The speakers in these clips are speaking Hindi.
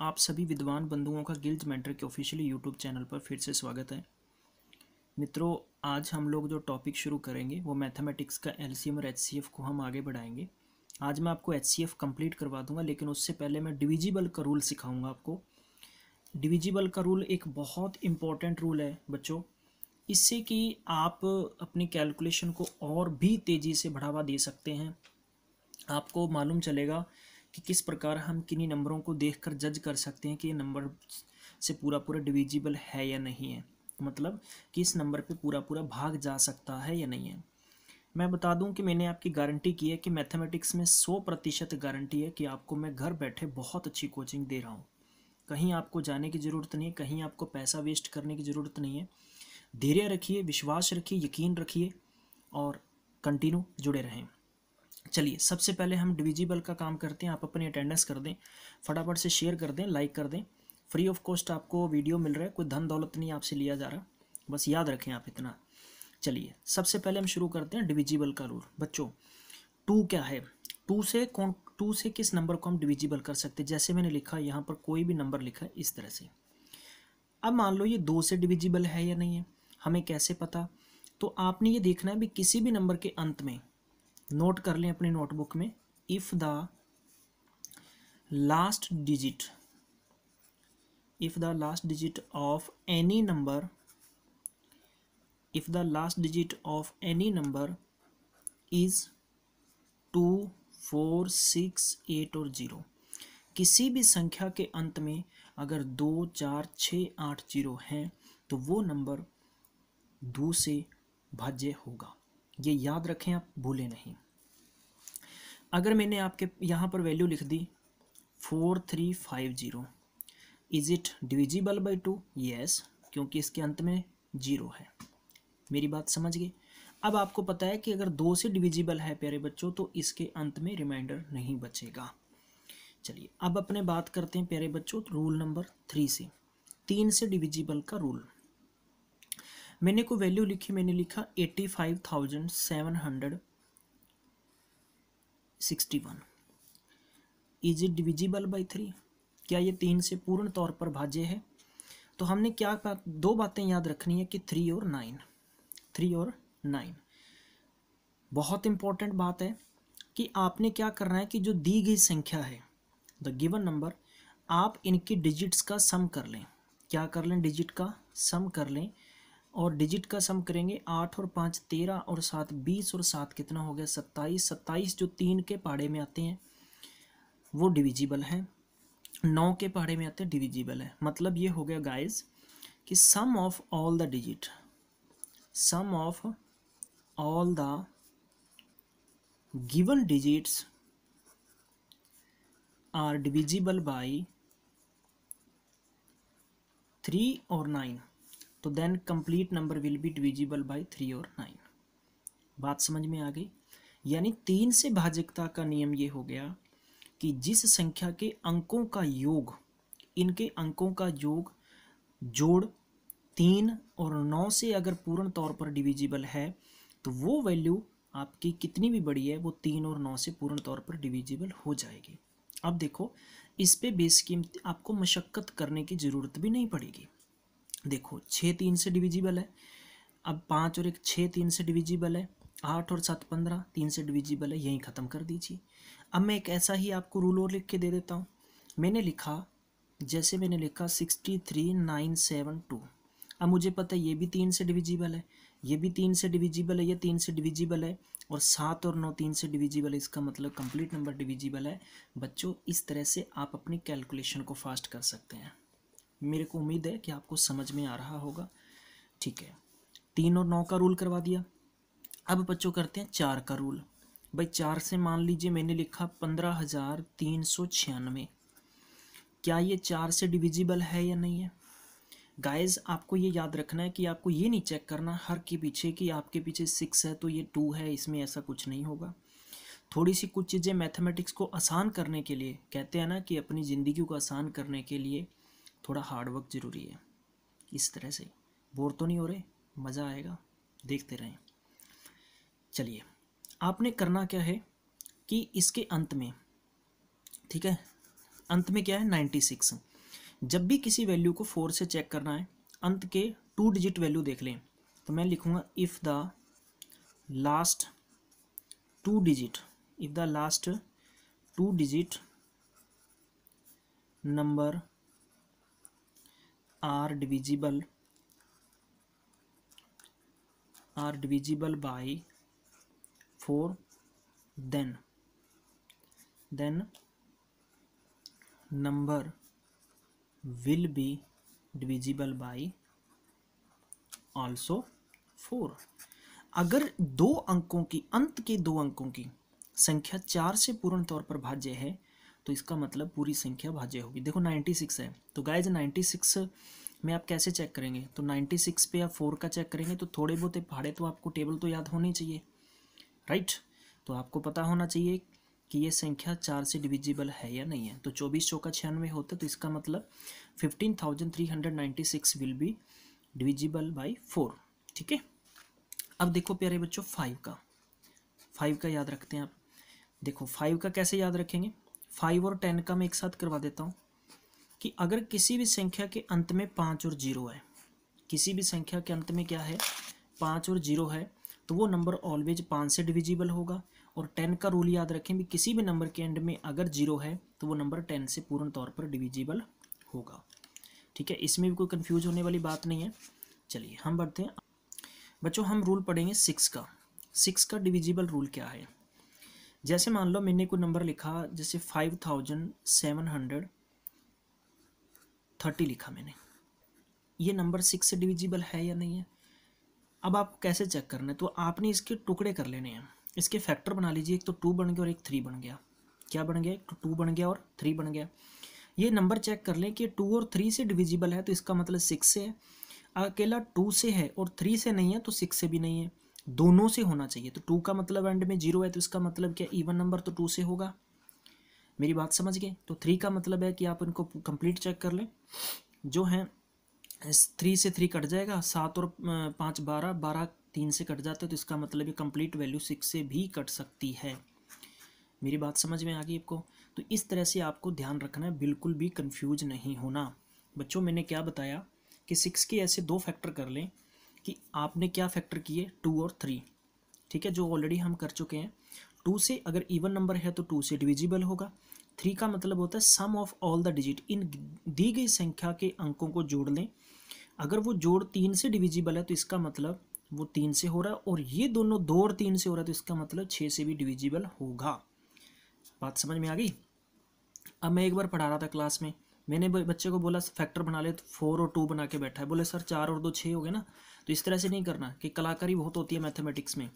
आप सभी विद्वान बंधुओं का गिल्ड मेंटर के ऑफिशियली यूट्यूब चैनल पर फिर से स्वागत है। मित्रों, आज हम लोग जो टॉपिक शुरू करेंगे वो मैथमेटिक्स का एलसीएम और एचसीएफ को हम आगे बढ़ाएंगे। आज मैं आपको एचसीएफ कंप्लीट करवा दूंगा, लेकिन उससे पहले मैं डिविजिबल का रूल सिखाऊंगा आपको। डिविजिबल का रूल एक बहुत इंपॉर्टेंट रूल है बच्चों, इससे कि आप अपनी कैलकुलेशन को और भी तेज़ी से बढ़ावा दे सकते हैं। आपको मालूम चलेगा कि किस प्रकार हम किन्हीं नंबरों को देखकर जज कर सकते हैं कि ये नंबर से पूरा पूरा डिविजिबल है या नहीं है, मतलब कि इस नंबर पे पूरा पूरा भाग जा सकता है या नहीं है। मैं बता दूं कि मैंने आपकी गारंटी की है कि मैथमेटिक्स में 100% गारंटी है कि आपको मैं घर बैठे बहुत अच्छी कोचिंग दे रहा हूँ। कहीं आपको जाने की ज़रूरत नहीं है, कहीं आपको पैसा वेस्ट करने की ज़रूरत नहीं है। धैर्य रखिए, विश्वास रखिए, यकीन रखिए और कंटिन्यू जुड़े रहें। चलिए, सबसे पहले हम डिविजिबल का काम करते हैं। आप अपनी अटेंडेंस कर दें, फटाफट से शेयर कर दें, लाइक कर दें। फ्री ऑफ कॉस्ट आपको वीडियो मिल रहा है, कोई धन दौलत नहीं आपसे लिया जा रहा, बस याद रखें आप इतना। चलिए, सबसे पहले हम शुरू करते हैं डिविजिबल का रूल। बच्चों, टू क्या है? टू से किस नंबर को हम डिविजिबल कर सकते हैं? जैसे मैंने लिखा यहाँ पर, कोई भी नंबर लिखा है इस तरह से। अब मान लो ये 2 से डिविजिबल है या नहीं है, हमें कैसे पता? तो आपने ये देखना है भी किसी भी नंबर के अंत में, नोट कर लें अपनी नोटबुक में, if the last digit if the last digit of any number if the last digit of any number is 2 4 6 8 और 0, किसी भी संख्या के अंत में अगर 2 4 6 8 0 हैं तो वो नंबर 2 से भाज्य होगा। ये याद रखें, आप भूलें नहीं। अगर मैंने आपके यहाँ पर वैल्यू लिख दी 4350, is it divisible by 2? Yes, क्योंकि इसके अंत में 0 है। मेरी बात समझ गए? अब आपको पता है कि अगर 2 से डिविजिबल है प्यारे बच्चों, तो इसके अंत में रिमाइंडर नहीं बचेगा। चलिए, अब अपने बात करते हैं प्यारे बच्चों रूल नंबर 3 से, 3 से डिविजिबल का रूल। मैंने कोई वैल्यू लिखी, मैंने लिखा 85,761, इज इट डिविजिबल बाई 3? क्या ये 3 से पूर्ण तौर पर भाज्य है? तो हमने क्या दो बातें याद रखनी है कि 3 और 9 बहुत इंपॉर्टेंट बात है कि आपने क्या करना है कि जो दी गई संख्या है, द गिवन नंबर, आप इनकी डिजिट्स का सम कर लें। क्या कर लें? डिजिट का सम कर लें। और डिजिट का सम करेंगे, 8 और 5 13 और 7 20 और 7 कितना हो गया? 27। 27 जो 3 के पहाड़े में आते हैं वो डिविजिबल है, 9 के पहाड़े में आते हैं डिविजिबल है। मतलब ये हो गया गाइस कि sum of all the digit, sum of all the given digits are divisible by 3 और 9, तो then complete number will be divisible by 3 और 9। बात समझ में आ गई? यानी 3 से भाजकता का नियम ये हो गया कि जिस संख्या के अंकों का योग, इनके अंकों का योग जोड़ 3 और 9 से अगर पूर्ण तौर पर डिविजिबल है, तो वो वैल्यू आपकी कितनी भी बड़ी है वो 3 और 9 से पूर्ण तौर पर डिविजिबल हो जाएगी। अब देखो, इस पे बेस की आपको मशक्क़त करने की ज़रूरत भी नहीं पड़ेगी। देखो, 6 3 से डिविजिबल है, अब 5 और 1 6 3 से डिविजिबल है, 8 और 7 15 3 से डिविजिबल है, यहीं ख़त्म कर दीजिए। अब मैं एक ऐसा ही आपको रूल और लिख के दे देता हूँ। मैंने लिखा, जैसे मैंने लिखा 63972। अब मुझे पता है ये भी 3 से डिविजिबल है, ये भी 3 से डिविजिबल है, ये 3 से डिविजिबल है, और 7 और 9 3 से डिविजिबल है। इसका मतलब कंप्लीट नंबर डिविजिबल है। बच्चों, इस तरह से आप अपनी कैलकुलेशन को फास्ट कर सकते हैं। मेरे को उम्मीद है कि आपको समझ में आ रहा होगा। ठीक है, 3 और 9 का रूल करवा दिया। अब बच्चों करते हैं 4 का रूल। भाई 4 से मान लीजिए मैंने लिखा 15,396, क्या ये 4 से डिविजिबल है या नहीं है? गाइस, आपको ये याद रखना है कि आपको ये नहीं चेक करना हर के पीछे कि आपके पीछे 6 है तो ये 2 है, इसमें ऐसा कुछ नहीं होगा। थोड़ी सी कुछ चीज़ें मैथमेटिक्स को आसान करने के लिए, कहते हैं ना कि अपनी ज़िंदगी को आसान करने के लिए थोड़ा हार्डवर्क ज़रूरी है। इस तरह से बोर तो नहीं हो रहे? मज़ा आएगा, देखते रहें। चलिए, आपने करना क्या है कि इसके अंत में, ठीक है, अंत में क्या है 96, जब भी किसी वैल्यू को 4 से चेक करना है, अंत के 2 डिजिट वैल्यू देख लें, तो मैं लिखूँगा if the last 2 digit, if the last 2 digit number are divisible by 4, then number will be divisible by also 4। अगर दो अंकों की, अंत के दो अंकों की संख्या 4 से पूर्ण तौर पर भाज्य है तो इसका मतलब पूरी संख्या भाज्य होगी। देखो 96 है, तो गाइज 96 में आप कैसे चेक करेंगे, तो 96 पे आप 4 का चेक करेंगे तो थोड़े बहुत पहाड़े तो आपको टेबल तो याद होनी चाहिए, राइट। तो आपको पता होना चाहिए कि ये संख्या 4 से डिविजिबल है या नहीं है। तो 24 चौका 96 होता है, तो इसका मतलब 15,396 विल बी डिविजिबल बाय 4। ठीक है, अब देखो प्यारे बच्चों 5 का याद रखते हैं आप। देखो 5 का कैसे याद रखेंगे, 5 और 10 का मैं एक साथ करवा देता हूँ कि अगर किसी भी संख्या के अंत में 5 और 0 है, किसी भी संख्या के अंत में क्या है 5 और 0 है, तो वो नंबर ऑलवेज 5 से डिविजिबल होगा। और 10 का रूल याद रखें भी किसी भी नंबर के एंड में अगर 0 है तो वो नंबर 10 से पूर्ण तौर पर डिविजिबल होगा। ठीक है, इसमें भी कोई कंफ्यूज होने वाली बात नहीं है। चलिए हम बढ़ते हैं बच्चों, हम रूल पढ़ेंगे 6 का। 6 का डिविजिबल रूल क्या है, जैसे मान लो मैंने कोई नंबर लिखा, जैसे 5730 लिखा मैंने, ये नंबर 6 से डिविजिबल है या नहीं है। अब आपको कैसे चेक करना है, तो आपने इसके टुकड़े कर लेने हैं, इसके फैक्टर बना लीजिए। एक तो 2 बन गया और एक 3 बन गया। क्या बन गया, एक तो 2 बन गया और 3 बन गया। ये नंबर चेक कर लें कि 2 और 3 से डिविजिबल है तो इसका मतलब 6 से है। अकेला 2 से है और 3 से नहीं है तो 6 से भी नहीं है, दोनों से होना चाहिए। तो 2 का मतलब एंड में 0 है तो इसका मतलब क्या, इवन नंबर तो 2 से होगा। मेरी बात समझ गए। तो 3 का मतलब है कि आप इनको कंप्लीट चेक कर लें, जो है 3 से 3 कट जाएगा, 7 और 5 12, 12 3 से कट जाते हैं तो इसका मतलब ये कंप्लीट वैल्यू 6 से भी कट सकती है। मेरी बात समझ में आ गई आपको। तो इस तरह से आपको ध्यान रखना है, बिल्कुल भी कंफ्यूज नहीं होना। बच्चों मैंने क्या बताया कि 6 के ऐसे 2 फैक्टर कर लें कि आपने क्या फैक्टर किए 2 और 3, ठीक है, जो ऑलरेडी हम कर चुके हैं। 2 से अगर इवन नंबर है तो 2 से डिविजिबल होगा। 3 का मतलब होता है सम ऑफ ऑल द डिजिट, इन दी गई संख्या के अंकों को जोड़ लें। अगर वो जोड़ 3 से डिविजिबल है तो इसका मतलब वो 3 से हो रहा है, और ये दोनों 2 और 3 से हो रहा है तो इसका मतलब 6 से भी डिविजिबल होगा। बात समझ में आ गई। अब मैं एक बार पढ़ा रहा था क्लास में, मैंने बच्चे को बोला फैक्टर बना ले, तो 4 और 2 बना के बैठा है। बोले सर 4 और 2 6 हो गए ना। तो इस तरह से नहीं करना कि कलाकारी बहुत होती है मैथमेटिक्स में,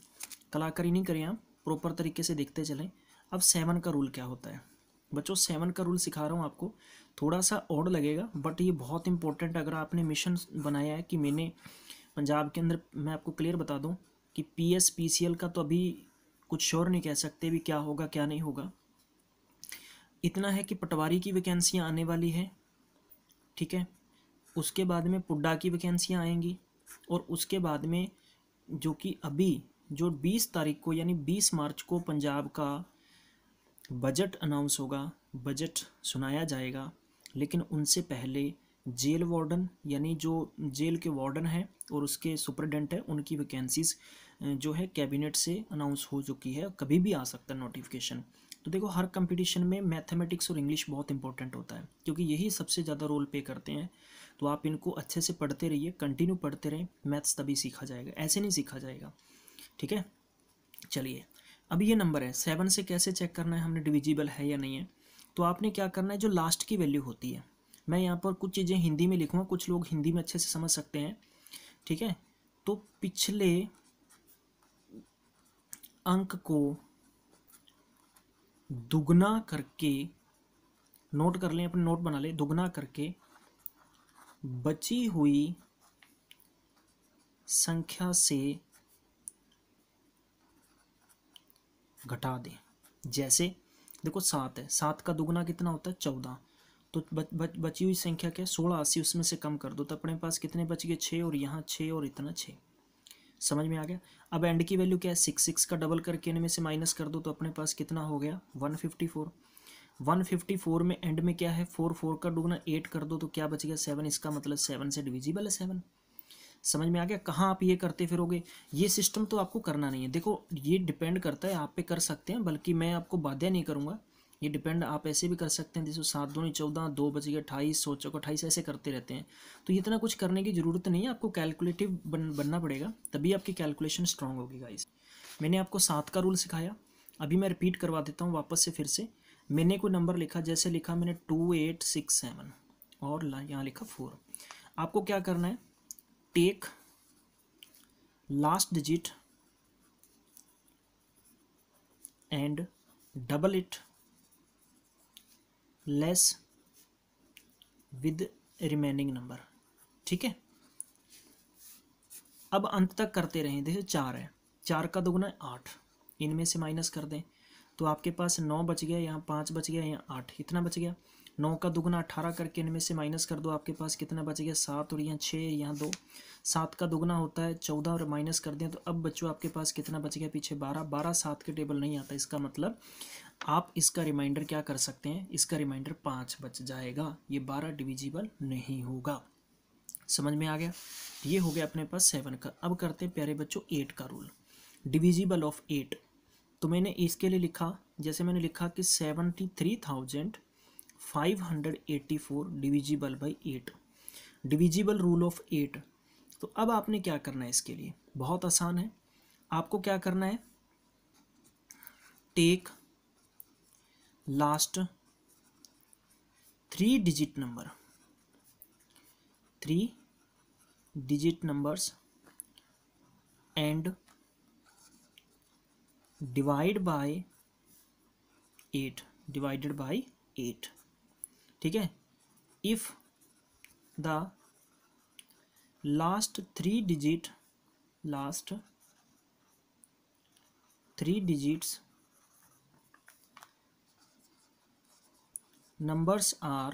कलाकारी नहीं करें आप, प्रॉपर तरीके से देखते चलें। अब 7 का रूल क्या होता है बच्चों, 7 का रूल सिखा रहा हूँ आपको। थोड़ा सा ऑड लगेगा बट ये बहुत इंपॉर्टेंट। अगर आपने मिशन बनाया है कि मैंने पंजाब के अंदर, मैं आपको क्लियर बता दूं कि PS PCL का तो अभी कुछ श्योर नहीं कह सकते भी क्या होगा क्या नहीं होगा। इतना है कि पटवारी की वैकेंसियाँ आने वाली है, ठीक है, उसके बाद में पुड्डा की वैकेंसियाँ आएंगी, और उसके बाद में जो कि अभी जो 20 तारीख को यानी 20 मार्च को पंजाब का बजट अनाउंस होगा, बजट सुनाया जाएगा। लेकिन उनसे पहले जेल वार्डन यानी जो जेल के वार्डन हैं और उसके सुपरडेंट है, उनकी वैकेंसीज जो है कैबिनेट से अनाउंस हो चुकी है, कभी भी आ सकता है नोटिफिकेशन। तो देखो हर कंपटीशन में मैथमेटिक्स और इंग्लिश बहुत इंपॉर्टेंट होता है, क्योंकि यही सबसे ज़्यादा रोल प्ले करते हैं। तो आप इनको अच्छे से पढ़ते रहिए, कंटिन्यू पढ़ते रहें, मैथ्स तभी सीखा जाएगा, ऐसे नहीं सीखा जाएगा। ठीक है, चलिए अब ये नंबर है 7 से कैसे चेक करना है हमने डिविजिबल है या नहीं है। तो आपने क्या करना है, जो लास्ट की वैल्यू होती है, मैं यहाँ पर कुछ चीज़ें हिंदी में लिखूँगा, कुछ लोग हिंदी में अच्छे से समझ सकते हैं, ठीक है। तो पिछले अंक को दुगना करके, नोट कर लें, अपने नोट बना लें, दुगना करके बची हुई संख्या से घटा दें। जैसे देखो 7 है, 7 का दुगना कितना होता है 14, तो बची हुई संख्या क्या है 16 80, उसमें से कम कर दो तो अपने पास कितने बच गए 6, और यहाँ 6 और इतना 6। समझ में आ गया। अब एंड की वैल्यू क्या है 6, 6 का डबल करके इनमें से माइनस कर दो तो अपने पास कितना हो गया 154। 154 में एंड में क्या है, 4, 4 का दुगना 8 कर दो तो क्या बच गया 7, इसका मतलब 7 से डिविजिबल है 7। समझ में आ गया। कहाँ आप ये करते फिरोगे, ये सिस्टम तो आपको करना नहीं है। देखो ये डिपेंड करता है, आप पे कर सकते हैं, बल्कि मैं आपको बाध्य नहीं करूँगा, ये डिपेंड, आप ऐसे भी कर सकते हैं। जैसे 7 दूनी 14, 2 बच गए 28, 100 चौको 28, ऐसे करते रहते हैं। तो इतना कुछ करने की ज़रूरत नहीं है, आपको कैलकुलेटिव बनना पड़ेगा, तभी आपकी कैलकुलेशन स्ट्रांग होगी गाइस। मैंने आपको 7 का रूल सिखाया, अभी मैं रिपीट करवा देता हूँ वापस से फिर से। मैंने कोई नंबर लिखा, जैसे लिखा मैंने 2867 और यहाँ लिखा 4। आपको क्या करना है, take last digit and double it less with remaining number. ठीक है, अब अंत तक करते रहें। देखो 4 है, 4 का दोगुना 8, इनमें से माइनस कर दें तो आपके पास 9 बच गया, यहाँ 5 बच गया, यहाँ 8, इतना बच गया। 9 का दुगुना 18 करके इनमें से माइनस कर दो, आपके पास कितना बच गया 7, और यहाँ 6, यहाँ 2। 7 का दुगुना होता है 14 और माइनस कर दें तो अब बच्चों आपके पास कितना बच गया पीछे 12। 12 7 के टेबल नहीं आता, इसका मतलब आप इसका रिमाइंडर क्या कर सकते हैं, इसका रिमाइंडर 5 बच जाएगा, ये 12 डिविजिबल नहीं होगा। समझ में आ गया। ये हो गया अपने पास 7 का। अब करते हैं प्यारे बच्चों 8 का रूल, डिविजिबल ऑफ 8। तो मैंने इसके लिए लिखा, जैसे मैंने लिखा कि 73,584 divisible by 8, divisible rule of 8। तो अब आपने क्या करना है इसके लिए, बहुत आसान है। आपको क्या करना है, take last 3 digit number, 3 digit numbers and divide by 8, divided by 8। ठीक है, if the last 3 digits numbers are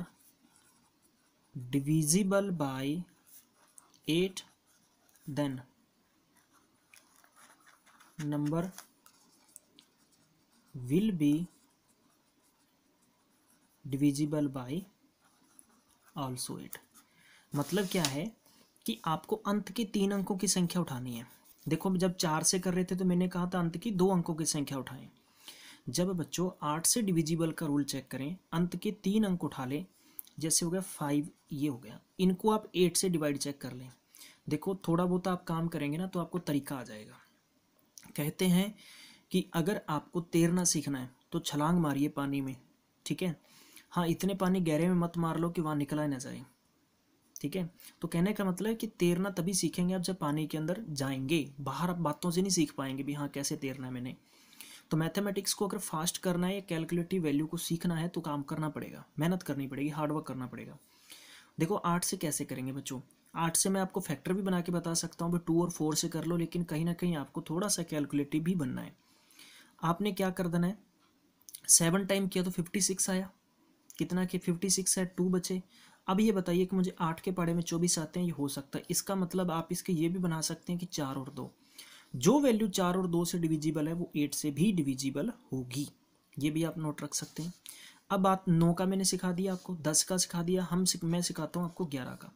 divisible by 8, then number will be divisible by also 8। मतलब क्या है कि आपको अंत के 3 अंकों की संख्या उठानी है। देखो जब 4 से कर रहे थे तो मैंने कहा था अंत की 2 अंकों की संख्या उठाएं। जब बच्चों 8 से डिविजिबल का रूल चेक करें, अंत के 3 अंक उठा लें, जैसे हो गया 5, ये हो गया, इनको आप 8 से डिवाइड चेक कर लें। देखो थोड़ा बहुत आप काम करेंगे ना तो आपको तरीका आ जाएगा। कहते हैं कि अगर आपको तैरना सीखना है तो छलांग मारिए पानी में, ठीक है। हाँ, इतने पानी गहरे में मत मार लो कि वहाँ निकला ना जाए, ठीक है। तो कहने का मतलब है कि तैरना तभी सीखेंगे आप जब पानी के अंदर जाएंगे, बाहर आप बातों से नहीं सीख पाएंगे भी हाँ कैसे तैरना है मैंने। तो मैथमेटिक्स को अगर फास्ट करना है या कैलकुलेटिव वैल्यू को सीखना है तो काम करना पड़ेगा, मेहनत करनी पड़ेगी, हार्डवर्क करना पड़ेगा। देखो 8 से कैसे करेंगे बच्चों, 8 से मैं आपको फैक्टर भी बना के बता सकता हूँ, 2 और 4 से कर लो, लेकिन कहीं ना कहीं आपको थोड़ा सा कैलकुलेटिव भी बनना है। आपने क्या कर देना है, 7 टाइम किया तो 56 आया, कितना कि 56 है, 2 बचे। अब ये बताइए कि मुझे 8 के पहाड़े में 24 आते हैं, ये हो सकता है। इसका मतलब आप इसके ये भी बना सकते हैं कि 4 और 2, जो वैल्यू 4 और 2 से डिविजिबल है वो 8 से भी डिविजिबल होगी, ये भी आप नोट रख सकते हैं। अब बात 9 का मैंने सिखा दिया आपको, 10 का सिखा दिया, मैं सिखाता हूँ आपको 11 का।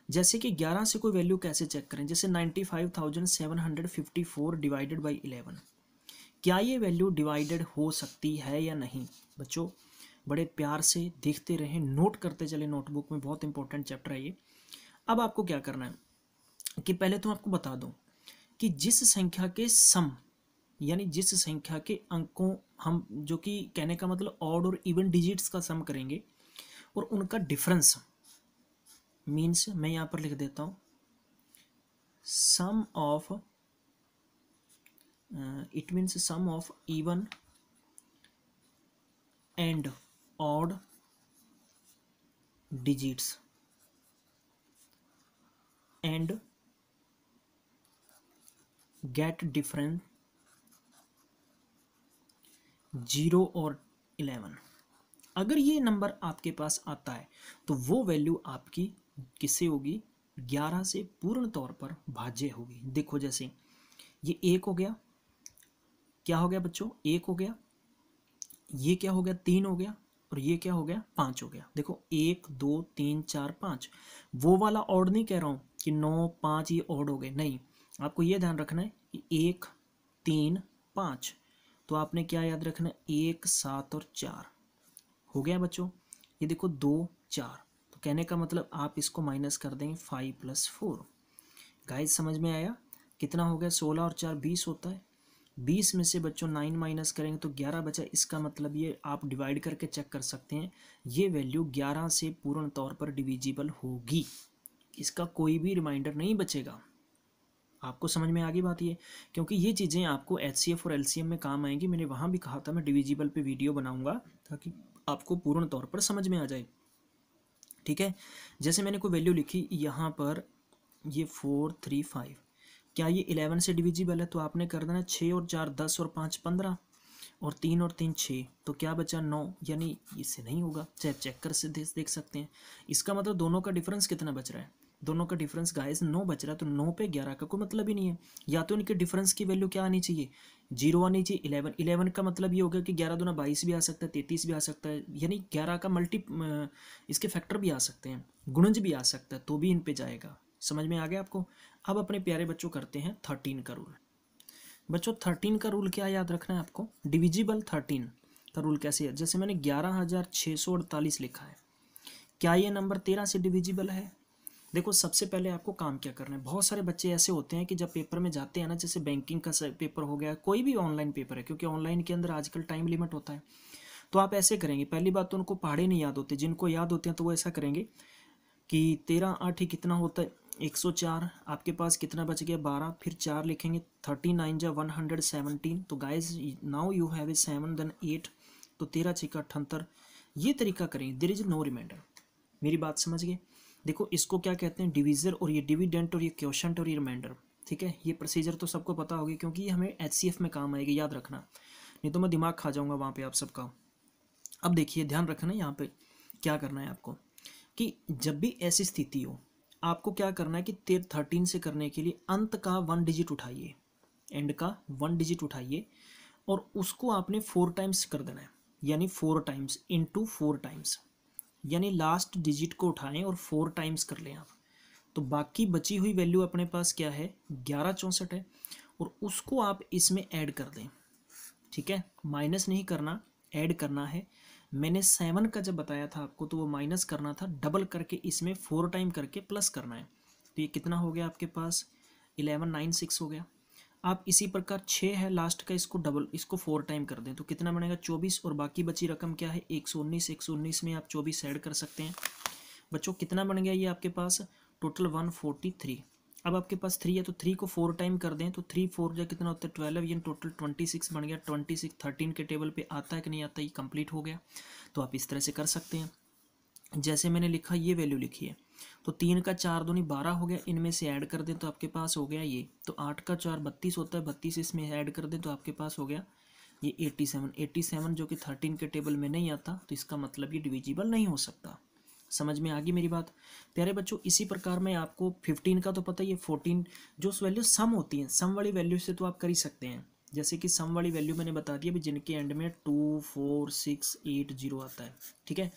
जैसे कि 11 से कोई वैल्यू कैसे चेक करें, जैसे 95,754 डिवाइडेड बाई 11, क्या ये वैल्यू डिवाइडेड हो सकती है या नहीं। बच्चों बड़े प्यार से देखते रहें, नोट करते चले, नोटबुक में, बहुत इंपॉर्टेंट चैप्टर है ये। अब आपको क्या करना है कि पहले तो आपको बता दूं कि जिस संख्या के सम, यानी जिस संख्या के अंकों हम, जो कि कहने का मतलब ऑड और इवन डिजिट्स का सम करेंगे और उनका डिफरेंस मीन्स, मैं यहाँ पर लिख देता हूँ sum of, it means sum of even and odd digits and get difference 0 और 11। अगर ये नंबर आपके पास आता है तो वो वैल्यू आपकी किससे होगी, 11 से पूर्ण तौर पर भाज्य होगी। देखो जैसे ये 1 हो गया, क्या हो गया बच्चों, 1 हो गया, ये क्या हो गया 3 हो गया, और ये क्या हो गया 5 हो गया। देखो 1 2 3 4 5, वो वाला ऑड नहीं कह रहा हूँ कि 9 5 ये ऑड हो गए, नहीं, आपको ये ध्यान रखना है कि 1 3 5, तो आपने क्या याद रखना है 1 7 और 4 हो गया बच्चों। ये देखो 2 4, तो कहने का मतलब आप इसको माइनस कर देंगे 5 + 4। गाइस समझ में आया कितना हो गया, 16 और 4 20 होता है। 20 में से बच्चों 9 माइनस करेंगे तो 11 बचा। इसका मतलब ये आप डिवाइड करके चेक कर सकते हैं, ये वैल्यू 11 से पूर्ण तौर पर डिविजिबल होगी, इसका कोई भी रिमाइंडर नहीं बचेगा। आपको समझ में आ गई बात ये, क्योंकि ये चीज़ें आपको एचसीएफ और एलसीएम में काम आएंगी। मैंने वहाँ भी कहा था मैं डिविजिबल पे वीडियो बनाऊंगा ताकि आपको पूर्ण तौर पर समझ में आ जाए। ठीक है, जैसे मैंने कोई वैल्यू लिखी यहाँ पर, ये 4 3 5, क्या ये 11 से डिविजिबल है? तो आपने कर देना 6 और 4 10 और 5 15 और 3 और 3 6, तो क्या बचा 9, यानी इससे नहीं होगा। चाहे चेक कर से देख सकते हैं। इसका मतलब दोनों का डिफरेंस कितना बच रहा है, दोनों का डिफरेंस गाइस 9 बच रहा है। तो 9 पे 11 का कोई मतलब ही नहीं है। या तो इनके डिफरेंस की वैल्यू क्या आनी चाहिए, 0 आनी चाहिए। 11 11 का मतलब ये हो गया कि 11 दूना 22 भी आ सकता है, 33 भी आ सकता है, यानी 11 का इसके फैक्टर भी आ सकते हैं, गुणज भी आ सकता है, तो भी इन पे जाएगा। समझ में आ गया आपको। अब अपने प्यारे बच्चों करते हैं 13 का रूल। बच्चों 13 का रूल क्या याद रखना है आपको, डिविजिबल 13 का रूल कैसे है। जैसे मैंने 11,648 लिखा है, क्या ये नंबर 13 से डिविजिबल है? देखो सबसे पहले आपको काम क्या करना है। बहुत सारे बच्चे ऐसे होते हैं कि जब पेपर में जाते हैं ना, जैसे बैंकिंग का पेपर हो गया, कोई भी ऑनलाइन पेपर है, क्योंकि ऑनलाइन के अंदर आजकल टाइम लिमिट होता है, तो आप ऐसे करेंगे। पहली बात तो उनको पहाड़े नहीं याद होते, जिनको याद होते हैं तो वो ऐसा करेंगे कि 13 8 ही कितना होता है 104, आपके पास कितना बच गया 12, फिर 4 लिखेंगे, 39 जा 117। तो guys now you have a 7 then 8, तो 13 6 78। ये तरीका करेंगे, देयर इज नो रिमाइंडर। मेरी बात समझ गए। देखो इसको क्या कहते हैं, डिविजर, और ये डिविडेंट, और ये क्वोशंट, और ये रिमाइंडर। ठीक है, ये प्रोसीजर तो सबको पता होगी, क्योंकि ये हमें एचसीएफ में काम आएगी, याद रखना, नहीं तो मैं दिमाग खा जाऊंगा वहाँ पे आप सबका। अब देखिए ध्यान रखना, यहाँ पे क्या करना है आपको कि जब भी ऐसी स्थिति हो, आपको क्या करना है कि 13 से करने के लिए अंत का 1 डिजिट उठाइए, एंड का 1 डिजिट उठाइए, और उसको आपने 4 टाइम्स कर देना है, यानी 4 टाइम्स इंटू 4 टाइम्स, यानी लास्ट डिजिट को उठाएं और 4 टाइम्स कर लें आप। तो बाकी बची हुई वैल्यू अपने पास क्या है 1164 है, और उसको आप इसमें ऐड कर दें। ठीक है, माइनस नहीं करना, ऐड करना है। मैंने 7 का जब बताया था आपको तो वो माइनस करना था, डबल करके इसमें 4 टाइम करके प्लस करना है। तो ये कितना हो गया आपके पास 1196 हो गया। आप इसी प्रकार 6 है लास्ट का, इसको डबल, इसको 4 टाइम कर दें तो कितना बनेगा 24, और बाकी बची रकम क्या है 119। 119 में आप 24 ऐड कर सकते हैं। बच्चों कितना बन गया ये आपके पास टोटल 143। अब आपके पास 3 है तो 3 को 4 टाइम कर दें तो 3 4 जा कितना होता है 12, ये टोटल 26 बन गया। 26 13 के टेबल पे आता है कि नहीं आता, ये कंप्लीट हो गया। तो आप इस तरह से कर सकते हैं। जैसे मैंने लिखा ये वैल्यू लिखी है, तो 3 का 4 दूनी 12 हो गया, इनमें से ऐड कर दें तो आपके पास हो गया ये। तो 8 का 4 32 होता है, 32 इसमें ऐड कर दें तो आपके पास हो गया ये 87। 87 जो कि 13 के टेबल में नहीं आता, तो इसका मतलब ये डिविजिबल नहीं हो सकता। समझ में आ गई मेरी बात प्यारे बच्चों। इसी प्रकार में आपको 15 का तो पता ही है, 14 जो वैल्यू सम होती हैं, सम वाली वैल्यू से तो आप कर ही सकते हैं। जैसे कि सम वाली वैल्यू मैंने बता दिया भी, जिनके एंड में 2 4 6 8 0 आता है। ठीक है,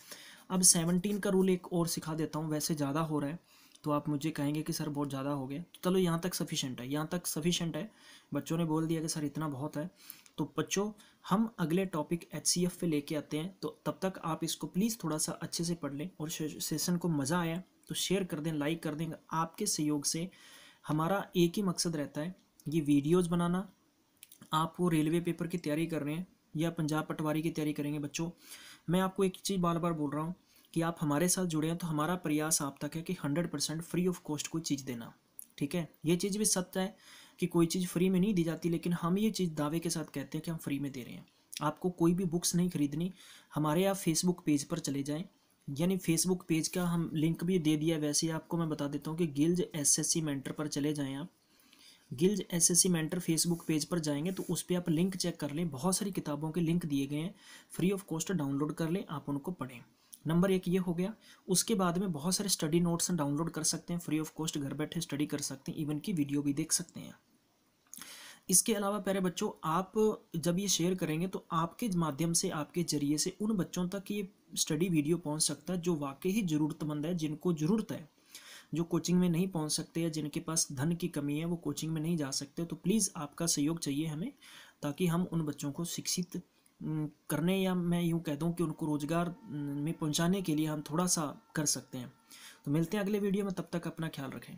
अब 17 का रूल एक और सिखा देता हूँ। वैसे ज़्यादा हो रहा है तो आप मुझे कहेंगे कि सर बहुत ज़्यादा हो गया, तो चलो यहाँ तक सफिशेंट है, यहाँ तक सफिशेंट है। बच्चों ने बोल दिया कि सर इतना बहुत है। तो बच्चों हम अगले टॉपिक एचसीएफ पे लेके आते हैं, तो तब तक आप इसको प्लीज़ थोड़ा सा अच्छे से पढ़ लें, और सेशन को मज़ा आया तो शेयर कर दें, लाइक कर दें। आपके सहयोग से हमारा एक ही मकसद रहता है, ये वीडियोज़ बनाना। आप वो रेलवे पेपर की तैयारी कर रहे हैं या पंजाब पटवारी की तैयारी करेंगे बच्चों, मैं आपको एक चीज़ बार बार बोल रहा हूँ कि आप हमारे साथ जुड़े हैं, तो हमारा प्रयास आप तक है कि 100% फ्री ऑफ कॉस्ट कोई चीज़ देना। ठीक है, ये चीज़ भी सत्य है कि कोई चीज़ फ्री में नहीं दी जाती, लेकिन हम ये चीज़ दावे के साथ कहते हैं कि हम फ्री में दे रहे हैं। आपको कोई भी बुक्स नहीं खरीदनी, हमारे आप फेसबुक पेज पर चले जाएँ, यानी फेसबुक पेज का हम लिंक भी दे दिया। वैसे आपको मैं बता देता हूँ कि गिल्ज एसएससी मेंटर पर चले जाएँ आप, गिल्ज एसएससी मेंटर फेसबुक पेज पर जाएंगे तो उस पर आप लिंक चेक कर लें, बहुत सारी किताबों के लिंक दिए गए हैं, फ्री ऑफ कॉस्ट डाउनलोड कर लें, आप उनको पढ़ें। नंबर 1 ये हो गया। उसके बाद में बहुत सारे स्टडी नोट्स डाउनलोड कर सकते हैं, फ्री ऑफ कॉस्ट घर बैठे स्टडी कर सकते हैं, इवन की वीडियो भी देख सकते हैं। इसके अलावा प्यारे बच्चों, आप जब ये शेयर करेंगे तो आपके माध्यम से, आपके ज़रिए से उन बच्चों तक ये स्टडी वीडियो पहुंच सकता है जो वाकई ही ज़रूरतमंद है, जिनको ज़रूरत है, जो कोचिंग में नहीं पहुंच सकते या जिनके पास धन की कमी है, वो कोचिंग में नहीं जा सकते। तो प्लीज़ आपका सहयोग चाहिए हमें, ताकि हम उन बच्चों को शिक्षित करने, या मैं यूँ कह दूँ कि उनको रोज़गार में पहुँचाने के लिए हम थोड़ा सा कर सकते हैं। तो मिलते हैं अगले वीडियो में, तब तक अपना ख्याल रखें।